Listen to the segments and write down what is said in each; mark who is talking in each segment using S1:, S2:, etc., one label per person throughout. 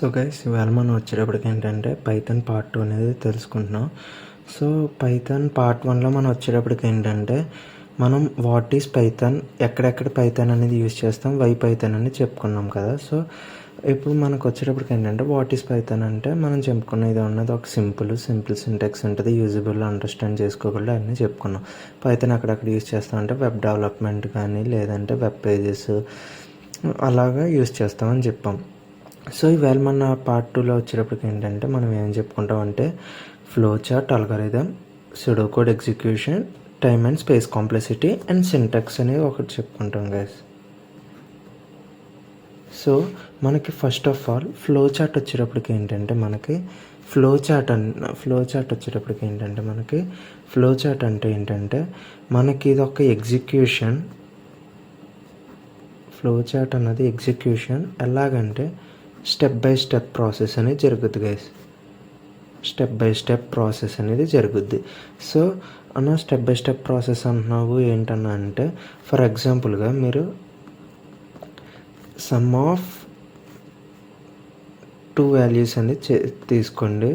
S1: So guys ఇవాళ మనం వచ్చేటప్పటికి ఏంటంటే పైథాన్ పార్ట్ 2 అనేది తెలుసుకుంటున్నాం. సో పైథాన్ పార్ట్ 1లో మనం వచ్చేటప్పటికి ఏంటంటే మనం వాట్ ఈస్ పైథాన్, ఎక్కడెక్కడ పైథాన్ అనేది యూజ్ చేస్తాం, వై పైథాన్ అని చెప్పుకున్నాం కదా. సో ఇప్పుడు మనకు వచ్చేటప్పటికి ఏంటంటే వాట్ ఈస్ పైథాన్ అంటే మనం చెప్పుకునేది ఉన్నది ఒక సింపుల్ సింటాక్స్ ఉంటుంది, యూజబుల్, అండర్స్టాండ్ చేసుకోగలరు అన్నీ చెప్పుకున్నాం. పైథాన్ అక్కడక్కడ యూజ్ చేస్తామంటే వెబ్ డెవలప్మెంట్ కానీ లేదంటే వెబ్ పేజెస్ అలాగా యూజ్ చేస్తామని చెప్పాం. సో ఈవేళ మన పార్ట్ 2లో వచ్చేటప్పటికి ఏంటంటే మనం ఏం చెప్పుకుంటాం అంటే flow chart, algorithm, pseudo code execution, time and space complexity and syntax అనేవి ఒకటి చెప్పుకుంటాం గైస్. సో మనకి first of all flow chart వచ్చేటప్పటికి ఏంటంటే మనకి ఫ్లో చార్ట్ వచ్చేటప్పటికి ఏంటంటే ఫ్లో చార్ట్ అంటే ఏంటంటే మనకి ఇది ఒక ఎగ్జిక్యూషన్. ఫ్లో చార్ట్ అన్నది ఎగ్జిక్యూషన్ ఎలాగంటే స్టెప్ బై స్టెప్ ప్రాసెస్ అనేది జరుగుద్ది guys. Step by step process అనేది జరుగుద్ది. సో అన్న స్టెప్ బై స్టెప్ ప్రాసెస్ అంటున్నావు ఏంటన్నా అంటే ఫర్ ఎగ్జాంపుల్గా మీరు సమ్ ఆఫ్ 2 వాల్యూస్ అనేది తీసుకోండి,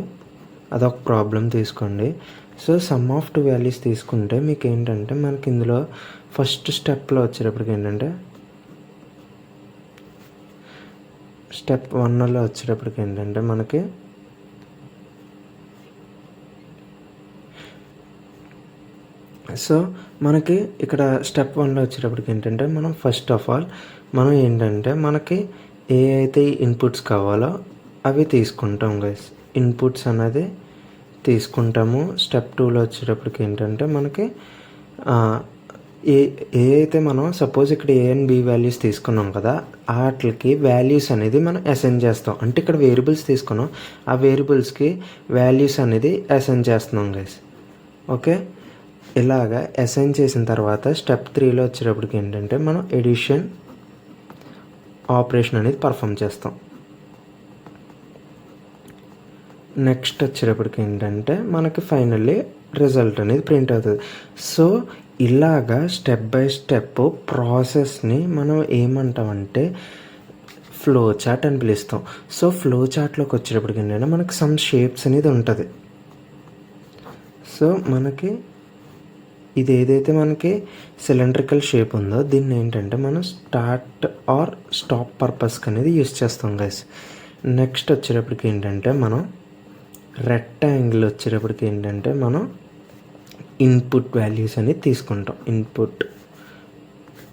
S1: అదొక ప్రాబ్లం తీసుకోండి. సో సమ్ ఆఫ్ 2 వాల్యూస్ తీసుకుంటే మీకు ఏంటంటే మనకి ఇందులో ఫస్ట్ స్టెప్లో వచ్చేటప్పటికి ఏంటంటే స్టెప్ 1లో వచ్చేటప్పటికి ఏంటంటే మనకి సో మనకి ఇక్కడ స్టెప్ 1లో వచ్చేటప్పటికి ఏంటంటే మనం ఫస్ట్ ఆఫ్ ఆల్ మనం ఏంటంటే మనకి ఏ అయితే ఇన్పుట్స్ కావాలో అవి తీసుకుంటాం గైస్. ఇన్పుట్స్ అనేది తీసుకుంటాము. స్టెప్ 2లో వచ్చేటప్పటికి ఏంటంటే మనకి ఏ అయితే మనం సపోజ్ ఇక్కడ ఏ అండ్ బి వాల్యూస్ తీసుకున్నాం కదా, వాటికి వాల్యూస్ అనేది మనం అసైన్ చేస్తాం. అంటే ఇక్కడ వేరియబుల్స్ తీసుకున్నాం, ఆ వేరియబుల్స్కి వాల్యూస్ అనేది అసైన్ చేస్తున్నాం గైస్. ఓకే, ఇలాగా అసైన్ చేసిన తర్వాత స్టెప్ 3లో వచ్చేటప్పటికి ఏంటంటే మనం ఎడిషన్ ఆపరేషన్ అనేది పర్ఫామ్ చేస్తాం. నెక్స్ట్ వచ్చేటప్పటికి ఏంటంటే మనకి ఫైనల్లీ రిజల్ట్ అనేది ప్రింట్ అవుతుంది. సో ఇలాగా స్టెప్ బై స్టెప్ ప్రాసెస్ని మనం ఏమంటామంటే ఫ్లో చార్ట్ అని పిలుస్తాం. సో ఫ్లో చార్ట్లోకి వచ్చేటప్పటికి ఏంటంటే మనకి సమ్ షేప్స్ అనేది ఉంటుంది. సో మనకి ఇది ఏదైతే మనకి సిలిండ్రికల్ షేప్ ఉందో దీన్ని ఏంటంటే మనం స్టార్ట్ ఆర్ స్టాప్ పర్పస్కి అనేది యూజ్ చేస్తాం గైస్. నెక్స్ట్ వచ్చేటప్పటికి ఏంటంటే మనం రెక్టాంగిల్ వచ్చేటప్పటికి ఏంటంటే మనం ఇన్పుట్ వాల్యూస్ అనేది తీసుకుంటాం. Input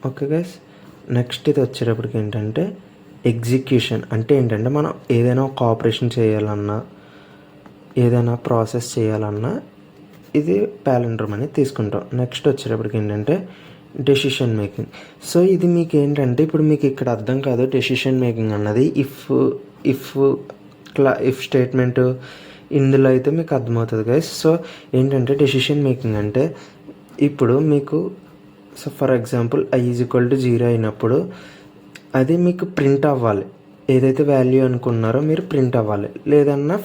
S1: okay guys. నెక్స్ట్ ఇది వచ్చేటప్పటికి ఏంటంటే ఎగ్జిక్యూషన్ అంటే ఏంటంటే మనం ఏదైనా ఒక ఆపరేషన్ చేయాలన్నా ఏదైనా ప్రాసెస్ చేయాలన్నా ఇది ప్యాలిండ్రోమ్ అనేది తీసుకుంటాం. నెక్స్ట్ వచ్చేటప్పటికి ఏంటంటే డెసిషన్ మేకింగ్. సో ఇది మీకు ఏంటంటే ఇప్పుడు మీకు ఇక్కడ అర్థం కాదు డెసిషన్ మేకింగ్ అన్నది ఇఫ్ స్టేట్మెంట్ ఇందులో అయితే మీకు అర్థమవుతుంది గైస్. సో ఏంటంటే డెసిషన్ మేకింగ్ అంటే ఇప్పుడు మీకు సో ఫర్ ఎగ్జాంపుల్ i=0 అయినప్పుడు అది మీకు ప్రింట్ అవ్వాలి. ఏదైతే వాల్యూ అనుకున్నారో మీరు ప్రింట్ అవ్వాలి. లేదన్నా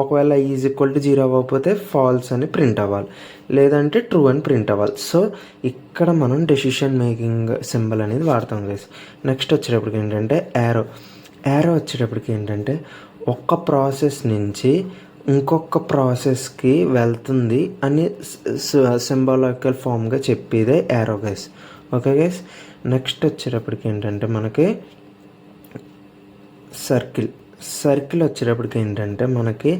S1: ఒకవేళ i=0 అవ్వకపోతే ఫాల్స్ అని ప్రింట్ అవ్వాలి, లేదంటే ట్రూ అని ప్రింట్ అవ్వాలి. సో ఇక్కడ మనం డెసిషన్ మేకింగ్ సింబల్ అనేది వాడతాం గైస్. నెక్స్ట్ వచ్చేటప్పటికి ఏంటంటే యారో వచ్చేటప్పటికి ఏంటంటే ఒక్క ప్రాసెస్ నుంచి ఇంకొక ప్రాసెస్కి వెళ్తుంది అని సింబాలికల్ ఫామ్గా చెప్పేదే arrow guys. Okay guys. Next వచ్చేటప్పటికి ఏంటంటే మనకి సర్కిల్ వచ్చేటప్పటికి ఏంటంటే మనకి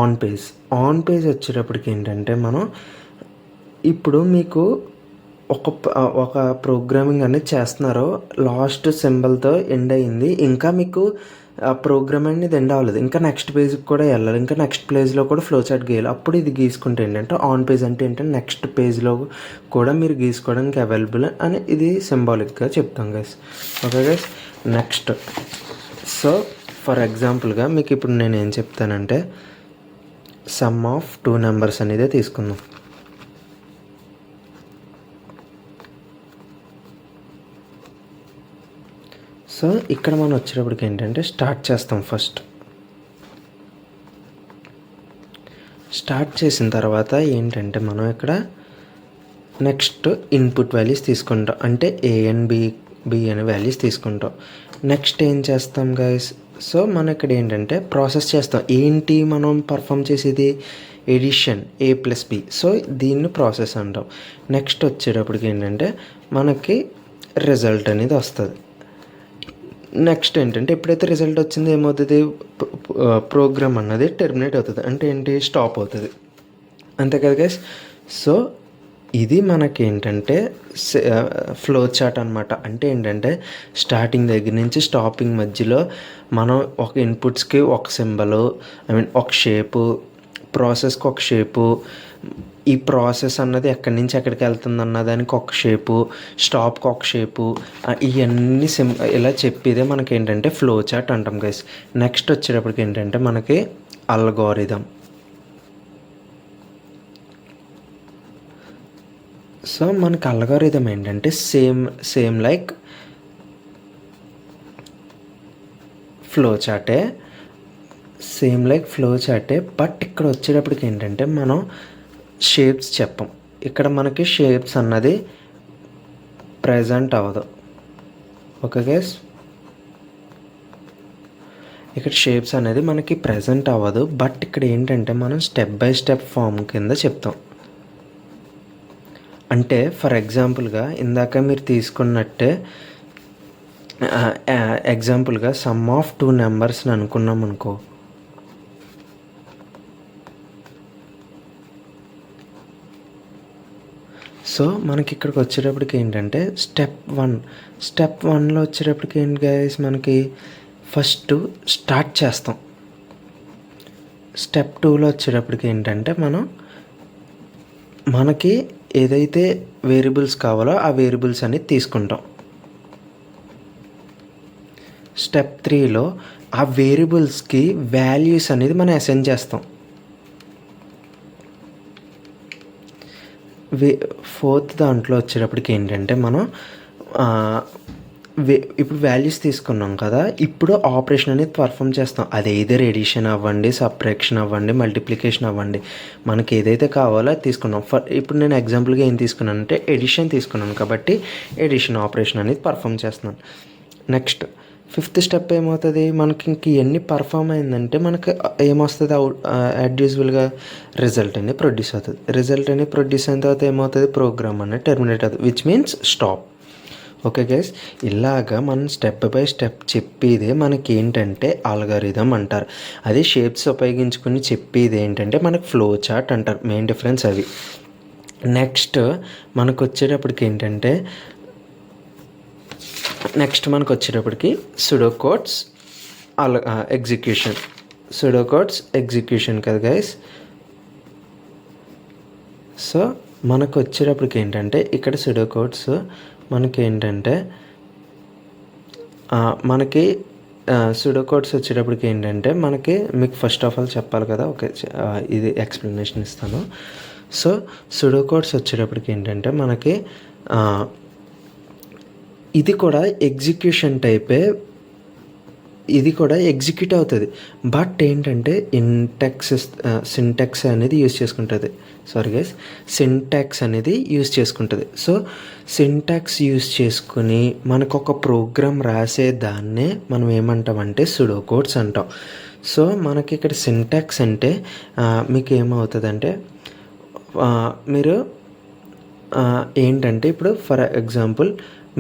S1: ఆన్ పేజ్ వచ్చేటప్పటికి ఏంటంటే మనం ఇప్పుడు మీకు ఒక ప్రోగ్రామింగ్ అనేది చేస్తున్నారో లాస్ట్ సింబల్తో ఎండ్ అయ్యింది, ఇంకా మీకు ఆ ప్రోగ్రామ్ అనేది ఎండ్ అవ్వలేదు, ఇంకా నెక్స్ట్ పేజ్కి కూడా వెళ్ళాలి, ఇంకా నెక్స్ట్ పేజ్లో కూడా ఫ్లో చార్ట్ గీయాలి. అప్పుడు ఇది గీసుకుంటే ఏంటంటే ఆన్ పేజ్ అంటే ఏంటంటే నెక్స్ట్ పేజ్లో కూడా మీరు గీసుకోవడానికి అవైలబుల్ అని ఇది సింబాలిక్గా చెప్తాం guys. Okay guys. Next so for ఎగ్జాంపుల్గా మీకు ఇప్పుడు నేను ఏం చెప్తానంటే సమ్ ఆఫ్ 2 నెంబర్స్ అనేది తీసుకుందాం. సో ఇక్కడ మనం వచ్చేటప్పటికి ఏంటంటే స్టార్ట్ చేస్తాం. స్టార్ట్ చేసిన తర్వాత ఏంటంటే మనం ఇక్కడ నెక్స్ట్ ఇన్పుట్ వాల్యూస్ తీసుకుంటాం. అంటే ఏ అండ్ బి అనే వాల్యూస్ తీసుకుంటాం. నెక్స్ట్ ఏం చేస్తాం గైస్, సో మనం ఇక్కడ ఏంటంటే ప్రాసెస్ చేస్తాం. ఏంటి మనం పర్ఫామ్ చేసేది? Addition A+B. సో దీన్ని ప్రాసెస్ అంటాం. నెక్స్ట్ వచ్చేటప్పటికి ఏంటంటే మనకి రిజల్ట్ అనేది వస్తుంది. నెక్స్ట్ ఏంటంటే ఎప్పుడైతే రిజల్ట్ వచ్చిందో ఏమవుతుంది? ప్రోగ్రామ్ అన్నది టెర్మినేట్ అవుతుంది. అంటే ఏంటి? స్టాప్ అవుతుంది. అంతే కదా గైస్. సో ఇది మనకేంటంటే ఫ్లో చార్ట్ అనమాట. అంటే ఏంటంటే స్టార్టింగ్ దగ్గర నుంచి స్టాపింగ్ మధ్యలో మనం ఒక ఇన్పుట్స్కి ఒక సింబలు, ఒక షేపు, ప్రాసెస్కి ఒక షేపు, ఈ ప్రాసెస్ అన్నది ఎక్కడి నుంచి ఎక్కడికి వెళ్తుంది అన్నదానికి ఒక షేపు, స్టాప్కి ఒక షేపు, ఇవన్నీ ఇలా చెప్పేదే మనకి ఏంటంటే ఫ్లో చార్ట్ అంటాం గైస్. నెక్స్ట్ వచ్చేటప్పటికి ఏంటంటే మనకి అల్గోరిథం. సో మనకి అల్గోరిథం ఏంటంటే సేమ్ లైక్ ఫ్లో చార్టే, బట్ ఇక్కడ వచ్చేటప్పటికి ఏంటంటే మనం షేప్స్ చెప్పం. ఇక్కడ మనకి షేప్స్ అన్నది ప్రజెంట్ అవ్వదు. ఓకే గైస్, ఇక్కడ షేప్స్ అనేది మనకి ప్రజెంట్ అవ్వదు. బట్ ఇక్కడ ఏంటంటే మనం స్టెప్ బై స్టెప్ ఫామ్ కింద చెప్తాం. అంటే ఫర్ ఎగ్జాంపుల్గా ఇందాక మీరు తీసుకున్నట్టే ఎగ్జాంపుల్గా సమ్ ఆఫ్ 2 నెంబర్స్ని అనుకున్నాం అనుకో. సో మనకి ఇక్కడికి వచ్చేటప్పటికి ఏంటంటే స్టెప్ 1లో వచ్చేటప్పటికి ఏంటి గైస్, మనకి ఫస్ట్ స్టార్ట్ చేస్తాం. స్టెప్ 2లో వచ్చేటప్పటికి ఏంటంటే మనకి ఏదైతే వేరియబుల్స్ కావాలో ఆ వేరియబుల్స్ అనేది తీసుకుంటాం. స్టెప్ 3లో ఆ వేరియబుల్స్కి వాల్యూస్ అనేది మనం అసైన్ చేస్తాం. ఫోర్త్ దాంట్లో వచ్చేటప్పటికి ఏంటంటే మనం ఇప్పుడు వాల్యూస్ తీసుకున్నాం కదా, ఇప్పుడు ఆపరేషన్ అనేది పర్ఫామ్ చేస్తాం. అది ఏదైనా ఎడిషన్ అవ్వండి, సబ్ట్రాక్షన్ అవ్వండి, మల్టిప్లికేషన్ అవ్వండి, మనకి ఏదైతే కావాలో అది తీసుకున్నాం. ఇప్పుడు నేను ఎగ్జాంపుల్గా ఏం తీసుకున్నానంటే ఎడిషన్ తీసుకున్నాను కాబట్టి ఎడిషన్ ఆపరేషన్ అనేది పర్ఫామ్ చేస్తున్నాను. నెక్స్ట్ 5th స్టెప్ ఏమవుతుంది, మనకి ఇంక ఇవన్నీ పర్ఫామ్ అయిందంటే మనకి ఏమొస్తుంది? యాజ్ యూజువల్గా రిజల్ట్ అనేది ప్రొడ్యూస్ అవుతుంది. రిజల్ట్ అనేది ప్రొడ్యూస్ అయిన తర్వాత ఏమవుతుంది? ప్రోగ్రామ్ అనేది టెర్మినేట్ అవుతుంది, which means stop. Okay guys, ఇలాగా మనం స్టెప్ బై స్టెప్ చెప్పేదే మనకి ఏంటంటే అల్గోరిథం అంటారు. అదే షేప్స్ ఉపయోగించుకుని చెప్పేది ఏంటంటే మనకు ఫ్లో చార్ట్ అంటారు. మెయిన్ డిఫరెన్స్ అవి. నెక్స్ట్ మనకు వచ్చేటప్పటికి ఏంటంటే సుడోకోడ్స్ ఎగ్జిక్యూషన్ కదా గైస్. సో మనకు వచ్చేటప్పటికి ఏంటంటే ఇక్కడ సుడోకోడ్స్ మనకి సుడోకోడ్స్ వచ్చేటప్పటికి ఏంటంటే మీకు ఫస్ట్ ఆఫ్ ఆల్ చెప్పాలి కదా. ఓకే, ఇది ఎక్స్ప్లెనేషన్ ఇస్తాను. సో సుడోకోడ్స్ వచ్చేటప్పటికి ఏంటంటే మనకి ఇది కూడా ఎగ్జిక్యూషన్ టైపే, ఇది కూడా ఎగ్జిక్యూట్ అవుతుంది. బట్ ఏంటంటే సింటాక్స్ అనేది యూజ్ చేసుకుంటుంది. సింటాక్స్ అనేది యూజ్ చేసుకుంటుంది. సో సింటాక్స్ యూజ్ చేసుకుని మనకు ఒక ప్రోగ్రామ్ రాసే దాన్నే మనం ఏమంటామంటే సుడోకోడ్స్ అంటాం. సో మనకి ఇక్కడ సింటాక్స్ అంటే మీకు ఏమవుతుందంటే మీరు ఏంటంటే ఇప్పుడు ఫర్ ఎగ్జాంపుల్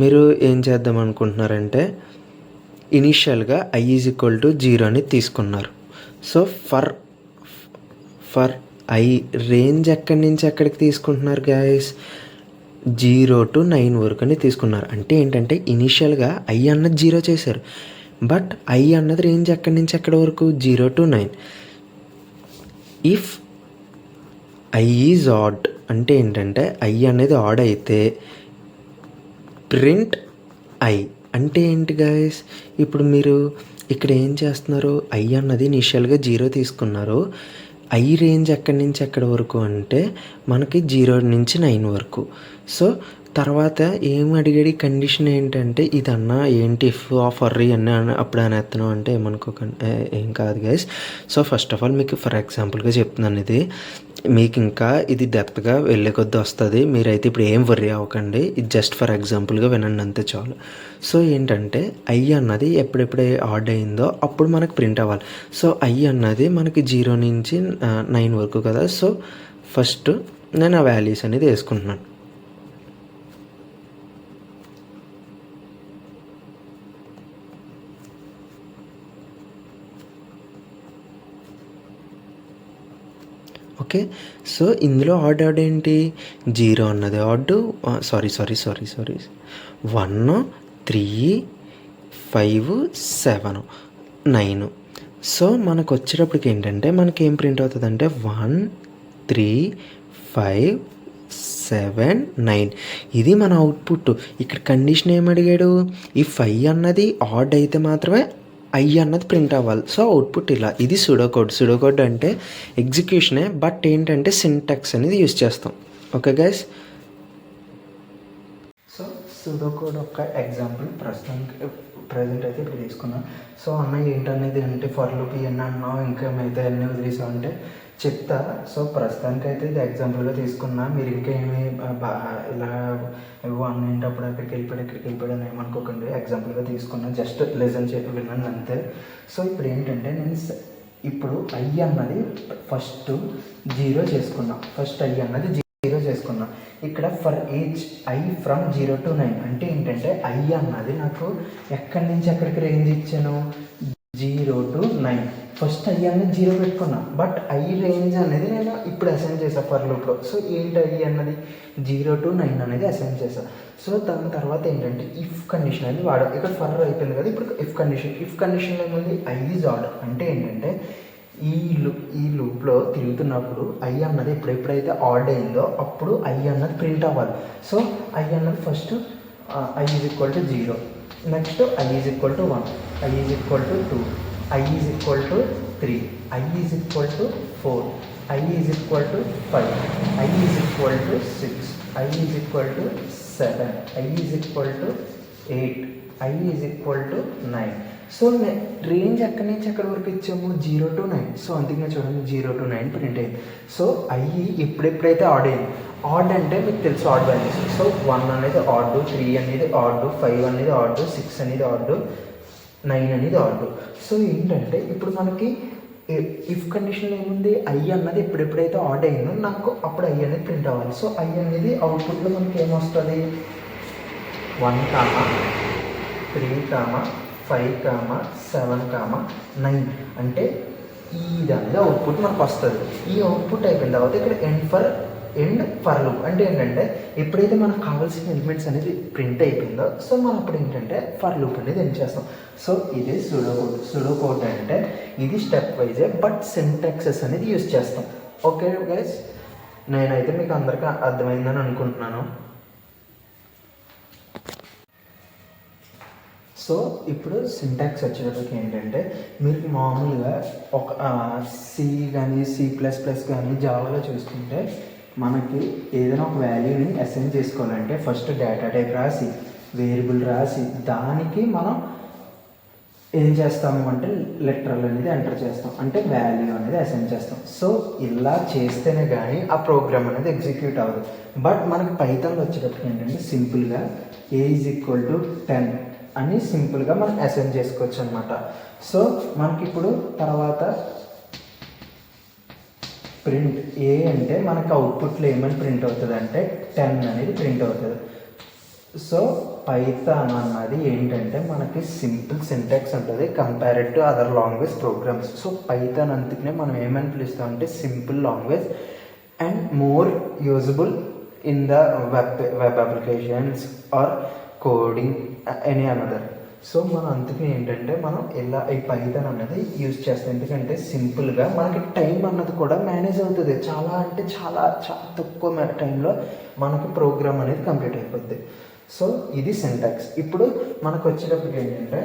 S1: మీరు ఏం చేద్దాం అనుకుంటున్నారంటే ఇనీషియల్గా i = 0 అని తీసుకున్నారు. సో ఫర్ i రేంజ్ ఎక్కడి నుంచి ఎక్కడికి తీసుకుంటున్నారు గైస్? 0 to 9 వరకు అని తీసుకున్నారు. అంటే ఏంటంటే ఇనీషియల్గా i అన్నది 0 చేశారు, బట్ i అన్నది రేంజ్ ఎక్కడి నుంచి ఎక్కడి వరకు? 0 to 9. If i is odd అంటే ఏంటంటే i అనేది ఆడ్ అయితే ప్రింట్ i అంటే ఏంటి గైస్? ఇప్పుడు మీరు ఇక్కడ ఏం చేస్తున్నారు? i అన్నది ఇనిషియల్గా 0 తీసుకున్నారు. i రేంజ్ ఎక్కడి నుంచి ఎక్కడి వరకు అంటే మనకి 0 నుంచి 9 వరకు. సో తర్వాత ఏం అడిగాడు? కండిషన్ ఏంటంటే ఇదన్నా ఏంటి ఇఫ్ ఆఫ్ అర్రీ అన్నీ అప్పుడు అనేస్తున్నాం అంటే ఏమనుకోకండి, ఏం కాదు guys. So first of all మీకు ఫర్ ఎగ్జాంపుల్గా చెప్తున్నాను. ఇది మీకు ఇంకా ఇది డెప్త్గా వెళ్ళే కొద్దీ వస్తుంది. మీరైతే ఇప్పుడు ఏం వర్రీ అవ్వకండి. ఇది జస్ట్ ఫర్ ఎగ్జాంపుల్గా వినండి అంతే చాలు. సో ఏంటంటే ఐ అన్నది ఎప్పుడెప్పుడు ఆడ్ అయిందో అప్పుడు మనకు ప్రింట్ అవ్వాలి. సో ఐ అన్నది మనకి 0 నుంచి 9 వరకు కదా. సో ఫస్ట్ నేను ఆ వాల్యూస్ అనేది వేసుకుంటున్నాను. ఓకే. సో ఇందులో ఆర్డర్ ఏంటి, 0 అన్నది ఆర్డు, సారీ 1, 3, 5, 7, 9. సో మనకు వచ్చేటప్పటికి ఏంటంటే మనకి ఏం ప్రింట్ అవుతుంది అంటే 1, 3, 5, 7, 9. ఇది మన అవుట్పుట్. ఇక్కడ కండిషన్ ఏం అడిగాడు, ఈ 5 అన్నది ఆడ్ అయితే మాత్రమే ఐ అన్నది ప్రింట్ అవ్వాలి. సో అవుట్పుట్ ఇలా. ఇది సుడోకోడ్ అంటే ఎగ్జిక్యూషనే, బట్ ఏంటంటే సింటాక్స్ అనేది యూజ్ చేస్తాం. Okay guys. సో సుడోకోడ్ ఒక ఎగ్జాంపుల్ ప్రజెంట్ అయితే ఇప్పుడు తీసుకున్నాం. సో అన్న ఏంటనేది అంటే ఫర్ లూప్ ఇవన్నీ అన్నావు, ఇంకా మిగతా అన్నీ వదిలేసావు అంటే చెప్తా. సో ప్రస్తుతానికి అయితే ఇది ఎగ్జాంపుల్గా తీసుకున్నా. మీరు ఇంకా ఏమి ఇలా అన్నేటప్పుడు ఇక్కడికి వెళ్ళిపోయాడు అని ఏమనుకోకండి. ఎగ్జాంపుల్గా తీసుకున్నా, జస్ట్ లెసన్ విన్నాను అంతే. సో ఇప్పుడు ఏంటంటే నేను ఇప్పుడు ఐ అన్నది ఫస్ట్ 0 చేసుకున్నా. ఇక్కడ for each I from 0 to 9 అంటే ఏంటంటే ఐ అన్నది నాకు ఎక్కడి నుంచి ఎక్కడికి రేంజ్ ఇచ్చాను, 0 to 9. ఫస్ట్ ఐ అనేది 0 పెట్టుకున్నా, బట్ ఐ రేంజ్ అనేది నేను ఇప్పుడు అసైన్ చేశాను ఫర్ లూప్లో. సో ఏంటి ఐ అన్నది 0 to 9 అనేది అసైన్ చేశాను. సో దాని తర్వాత ఏంటంటే ఇఫ్ కండిషన్ అనేది ఇక్కడ ఫర్ అయిపోయింది కదా. ఇప్పుడు ఇఫ్ కండిషన్లో ఏముంది, ఐ ఈజ్ ఆడ్ అంటే ఏంటంటే ఈ లూప్లో తిరుగుతున్నప్పుడు ఐ అన్నది ఎప్పుడైతే ఆడ్ అయిందో అప్పుడు ఐ అన్నది ప్రింట్ అవ్వాలి. సో ఐ అన్నది first I is equal to 0, next I is equal to 1, I is equal to 2, I is equal to 3, I is equal to 4, I is equal to 5, I is equal to 6, I is equal to 7, I is equal to 8, I is equal to 9. So range ఎక్కడి నుంచి ఎక్కడి వరకు ఇచ్చాము, 0 to 9. So అందుకనే చూడండి 0 to 9 print అయింది. So I ఎప్పుడైతే add అయింది, ఆడ్ అంటే మీకు తెలుసు ఆడ్ వాల్యూస్. సో 1 అనేది ఆడ్, 3 అనేది ఆడ్, 5 అనేది ఆడ్, 6 అనేది ఆడ్, 9 అనేది ఆడ్. సో ఏంటంటే ఇప్పుడు మనకి ఇఫ్ కండిషన్లో ఏముంది, ఐ అన్నది ఎప్పుడైతే ఆడ్ అయిందో నాకు అప్పుడు ఐ అనేది ప్రింట్ అవ్వాలి. సో ఐ అనేది అవుట్పుట్లో మనకి ఏమొస్తుంది, 1, 3, 5, 7, 9 అంటే ఇది అనేది అవుట్పుట్ మనకు వస్తుంది. ఈ అవుట్పుట్ అయిపోయిన తర్వాత ఇక్కడ ఎండ్ ఫర్ లూప్ అంటే ఏంటంటే ఎప్పుడైతే మనకు కావాల్సిన ఎలిమెంట్స్ అనేది ప్రింట్ అయిపోయిందో సో మనం అప్పుడు ఏంటంటే ఫర్ లూప్ అనేది ఎండ్ చేస్తాం. సో ఇది సుడోకోడ్ అంటే ఇది స్టెప్ వైజే, బట్ సింటాక్సెస్ అనేది యూజ్ చేస్తాం. ఓకే గైస్, నేనైతే మీకు అందరికీ అర్థమైందని అనుకుంటున్నాను. సో ఇప్పుడు సింటాక్స్ వచ్చేటప్పటికి ఏంటంటే మీరు మామూలుగా ఒక సి కానీ C++ కానీ జావాలో చూసుకుంటే మనకి ఏదైనా ఒక వాల్యూని అసైన్ చేసుకోవాలంటే ఫస్ట్ డేటా టైప్ రాసి వేరియబుల్ రాసి దానికి మనం ఏం చేస్తాము అంటే లెటరల్ అనేది ఎంటర్ చేస్తాం, అంటే వాల్యూ అనేది అసైన్ చేస్తాం. సో ఇలా చేస్తేనే కానీ ఆ ప్రోగ్రామ్ అనేది ఎగ్జిక్యూట్ అవ్వదు. బట్ మనకి పైథాన్లో వచ్చేటప్పటికి ఏంటంటే సింపుల్గా A = 10 అని సింపుల్గా మనం అసైన్ చేసుకోవచ్చు అనమాట. సో మనకి ఇప్పుడు తర్వాత ప్రింట్ ఏ అంటే మనకి అవుట్పుట్లో ఏమని ప్రింట్ అవుతుంది అంటే 10 అనేది ప్రింట్ అవుతుంది. సో పైథాన్ అన్నది ఏంటంటే మనకి సింపుల్ సింటాక్స్ ఉంటుంది compared to other language programs. So Python అందుకనే మనం ఏమని పిలుస్తాం అంటే simple language and more usable in the web applications or coding any another. So మనం అందుకే ఏంటంటే మనం ఇలా ఈ పైథాన్ అనేది యూజ్ చేస్తాం, ఎందుకంటే సింపుల్గా మనకి టైం అన్నది కూడా మేనేజ్ అవుతుంది. చాలా అంటే చాలా చాలా తక్కువ టైంలో మనకి ప్రోగ్రామ్ అనేది కంప్లీట్ అయిపోద్ది. సో ఇది సింటాక్స్. ఇప్పుడు మనకు వచ్చేటప్పటికి ఏంటంటే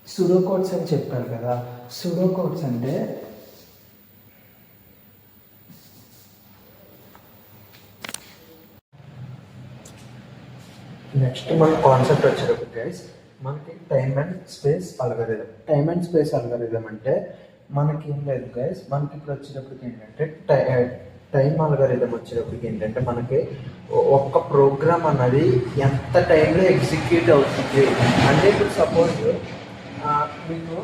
S1: సుడోకోడ్స్ అని చెప్పారు కదా. సుడోకోడ్స్ అంటే నెక్స్ట్ మన కాన్సెప్ట్ వచ్చేటప్పుడు గైస్ మనకి టైమ్ అండ్ స్పేస్ అల్గారిథం అంటే మనకి ఏం లేదు గైస్, మనకి ఇప్పుడు వచ్చేటప్పటికి ఏంటంటే టైం అల్గారిథం వచ్చేటప్పటికి ఏంటంటే మనకి ఒక్క ప్రోగ్రామ్ అన్నది ఎంత టైంలో ఎగ్జిక్యూట్ అవుతుంది అంటే ఇప్పుడు సపోజ్ మీకు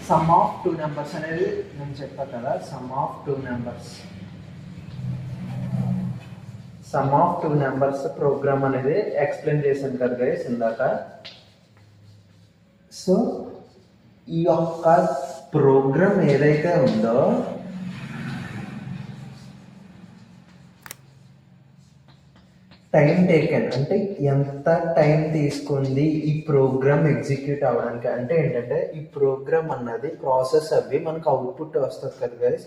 S1: సమ్ ఆఫ్ 2 నెంబర్స్ అనేది నేను చెప్పాను కదా, sum of two numbers program అనేది ఎక్స్ప్లెయిన్ చేశాను కదా గైస్ ఇందాక. సో ఈ యొక్క ప్రోగ్రామ్ ఏదైతే ఉందో టైం టేకెన్ అంటే ఎంత టైం తీసుకుంది ఈ ప్రోగ్రామ్ ఎగ్జిక్యూట్ అవ్వడానికి. అంటే ఏంటంటే ఈ ప్రోగ్రామ్ అన్నది ప్రాసెస్ అవి మనకు అవుట్పుట్ వస్తుంది కదా గైస్,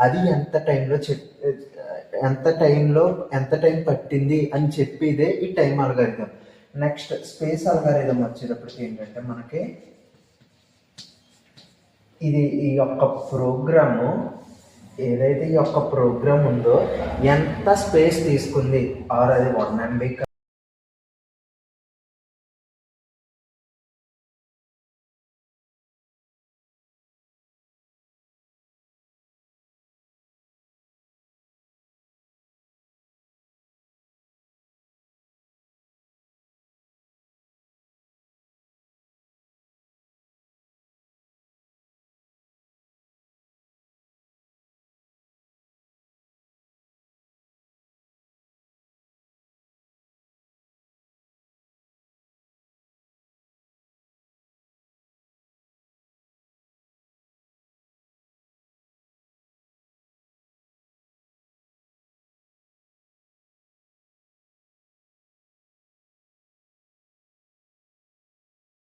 S1: అది ఎంత టైం పట్టింది అని చెప్పేదే ఈ time algorithm. Next space algorithm వచ్చేటప్పటికి ఏంటంటే మనకి ఈ యొక్క ప్రోగ్రాము ఏదైతే ఈ యొక్క ప్రోగ్రామ్ ఉందో ఎంత స్పేస్ తీసుకుంది, ఆర్ అది 1 MB